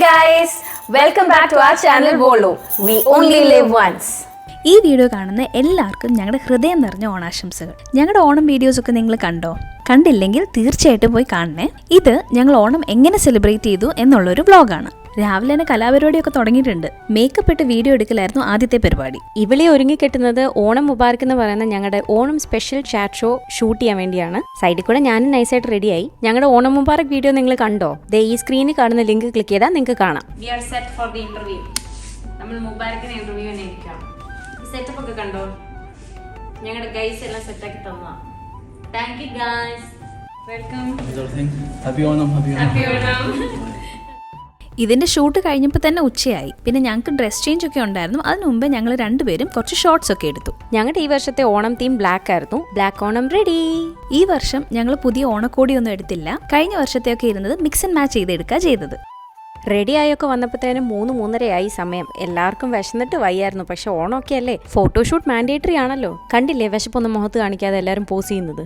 guys, welcome back to our channel Volu. We only live once. ഈ video കാണുന്ന എല്ലാവർക്കും ഞങ്ങളുടെ ഹൃദയം നിറഞ്ഞ ഓണാശംസകൾ. ഞങ്ങളുടെ ഓണം വീഡിയോസൊക്കെ നിങ്ങൾ കണ്ടോ? കണ്ടില്ലെങ്കിൽ തീർച്ചയായിട്ടും പോയി കാണണേ. ഇത് ഞങ്ങൾ ഓണം എങ്ങനെ സെലിബ്രേറ്റ് ചെയ്തു എന്നുള്ളൊരു വ്ളോഗാണ്. രാവിലെ തന്നെ കലാപരിപാടിയൊക്കെ തുടങ്ങിയിട്ടുണ്ട്. മേക്കപ്പ് ഇട്ട് വീഡിയോ എടുക്കലായിരുന്നു ആദ്യത്തെ പരിപാടി. ഇവിടെ ഒരുങ്ങിക്കെട്ടുന്നത് ഓണം മുബാർക്ക് എന്ന് പറയുന്ന ഞങ്ങളുടെ Onam special chat show shoot ചെയ്യാൻ വേണ്ടിയാണ്. സൈഡിൽ കൂടെ ഞാനും നൈസായിട്ട് റെഡിയായി. ഞങ്ങളുടെ ഓണം മുബാർക്ക് വീഡിയോ നിങ്ങൾ കണ്ടോ? ദേ ഈ സ്ക്രീനിൽ കാണുന്ന ലിങ്ക് ക്ലിക്ക് ചെയ്താൽ നിങ്ങൾക്ക് കാണാം. We are set for the interview. നമ്മൾ മുബാരക്കിന് ഇന്റർവ്യൂ ഇരിക്കാം. സെറ്റപ്പ് ഒക്കെ കണ്ടോ? ഞങ്ങളുടെ ഗൈസ് എല്ലാം സെറ്റ് ആക്കി തന്നതാ. Thank you guys. Welcome. Happy Onam. Happy Onam. ഇതിന്റെ ഷൂട്ട് കഴിഞ്ഞപ്പോൾ തന്നെ ഉച്ചയായി. പിന്നെ ഞങ്ങൾക്ക് ഡ്രസ് ചേഞ്ച് ഒക്കെ ഉണ്ടായിരുന്നു. അതിനു മുമ്പ് ഞങ്ങൾ രണ്ടുപേരും കുറച്ച് ഷോർട്സ് ഒക്കെ എടുത്തു. ഞങ്ങളുടെ ഈ വർഷത്തെ ഓണം തീം ബ്ലാക്ക് ആയിരുന്നു. Black Onam ready. ഈ വർഷം ഞങ്ങൾ പുതിയ ഓണക്കോടിയൊന്നും എടുത്തില്ല. കഴിഞ്ഞ വർഷത്തെയൊക്കെ ഇരുന്നത് മിക്സ് ആൻഡ് മാച്ച് ചെയ്തെടുക്കുക ചെയ്തത്. റെഡി ആയൊക്കെ വന്നപ്പോഴത്തേനും 3-3:30 സമയം. എല്ലാവർക്കും വിശന്നിട്ട് വയ്യായിരുന്നു. പക്ഷെ ഓണമൊക്കെ അല്ലേ, ഫോട്ടോഷൂട്ട് മാൻഡേറ്ററി ആണല്ലോ. കണ്ടില്ലേ വിശപ്പൊന്നും മുഖത്ത് കാണിക്കാതെ എല്ലാവരും പോസ് ചെയ്യുന്നത്.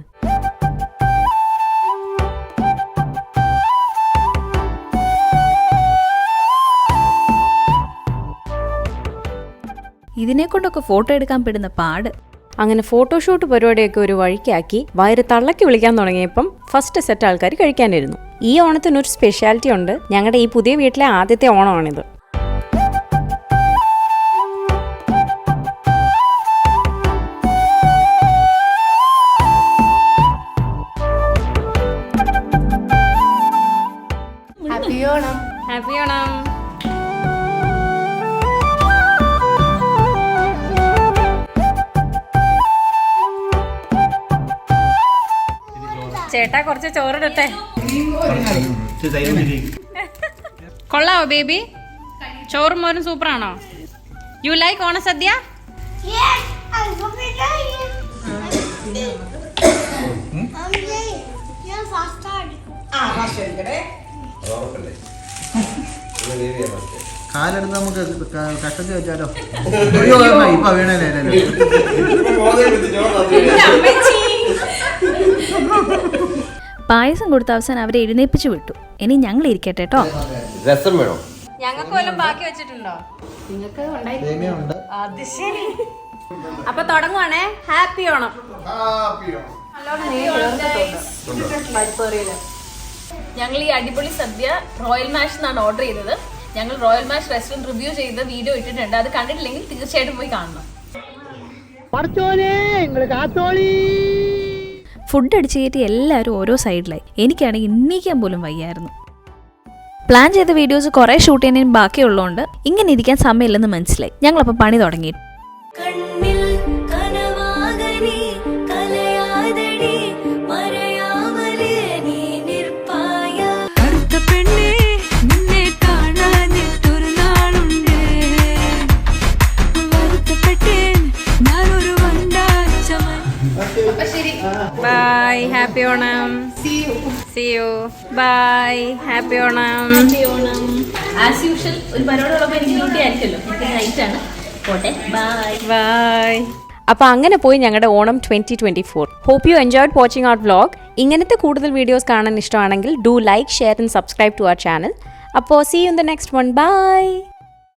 ഇതിനെ കൊണ്ടൊക്കെ ഫോട്ടോ എടുക്കാൻ പെടുന്ന പാട്. അങ്ങനെ ഫോട്ടോഷൂട്ട് പരിപാടിയൊക്കെ ഒരു വഴിക്കാക്കി വയറ് തള്ളക്കി വിളിക്കാൻ തുടങ്ങിയപ്പം ഫസ്റ്റ് സെറ്റ് ആൾക്കാർ കഴിക്കാനിരുന്നു. ഈ ഓണത്തിനൊരു സ്പെഷ്യാലിറ്റി ഉണ്ട്. ഞങ്ങളുടെ ഈ പുതിയ വീട്ടിലെ ആദ്യത്തെ ഓണമാണിത്. Happy Onam. ഹാപ്പി ഓണം. ചേട്ടാ കുറച്ച് ചോറിടട്ടെ. കൊള്ളാവോ ബേബി? ചോറും മോരും സൂപ്പറാണോ? യു ലൈക്ക് ഓണസദ്യ? കാലെടുത്ത് നമുക്ക് കഷ്ടത്തിൽ വെച്ചാലോ? ഇപ്പൊ വീണല്ലേ. പായസം കൊടുത്ത അവസാനം അവരെ എഴുന്നേപ്പിച്ചു വിട്ടു. ഇനി ഞങ്ങൾ ഇരിക്കട്ടെ കേട്ടോ. രസം വേണോ? ഞങ്ങൾക്ക് വല്ലതും ബാക്കി വെച്ചിട്ടുണ്ടോ? നിങ്ങൾക്ക് ഉണ്ട്. അത് ശരി. അപ്പൊ തുടങ്ങുവാണേ. ഹാപ്പി ഓണം. ഞങ്ങൾ ഈ അടിപൊളി സദ്യ റോയൽ മാഷ് എന്നാണ് ഓർഡർ ചെയ്തത്. ഞങ്ങൾ റോയൽ മാഷ് റെസ്റ്റോറന്റ് റിവ്യൂ ചെയ്ത വീഡിയോ ഇട്ടിട്ടുണ്ട്. അത് കണ്ടിട്ടില്ലെങ്കിൽ തീർച്ചയായിട്ടും പോയി കാണണം. ഫുഡ് അടിച്ചു കയറ്റി എല്ലാവരും ഓരോ സൈഡിലായി. എനിക്കാണെങ്കിൽ എണ്ണീക്കാൻ പോലും വയ്യായിരുന്നു. പ്ലാൻ ചെയ്ത വീഡിയോസ് കുറേ ഷൂട്ട് ചെയ്യാനും ബാക്കിയുള്ളതുകൊണ്ട് ഇങ്ങനെ ഇരിക്കാൻ സമയമില്ലെന്ന് മനസ്സിലായി. ഞങ്ങളപ്പോൾ പണി തുടങ്ങി. Bye. Happy Onam. See you. Bye. Happy Onam. As usual ഒരു പരിപാടി ഉള്ളപ്പോൾ എനിക്ക് ഡ്യൂട്ടി ആയിരിക്കുമല്ലോ. എനിക്ക് നൈറ്റ് ആണ്. പോട്ടെ. ബൈ. ബൈ. അപ്പോൾ അങ്ങനെ പോയി ഞങ്ങളുടെ Onam 2024. Hope you enjoyed watching our vlog. ഇങ്ങനത്തെ കൂടുതൽ വീഡിയോസ് കാണാൻ ഇഷ്ടമാണെങ്കിൽ do like, share and subscribe to our channel. അപ്പോൾ see you in the next one. By.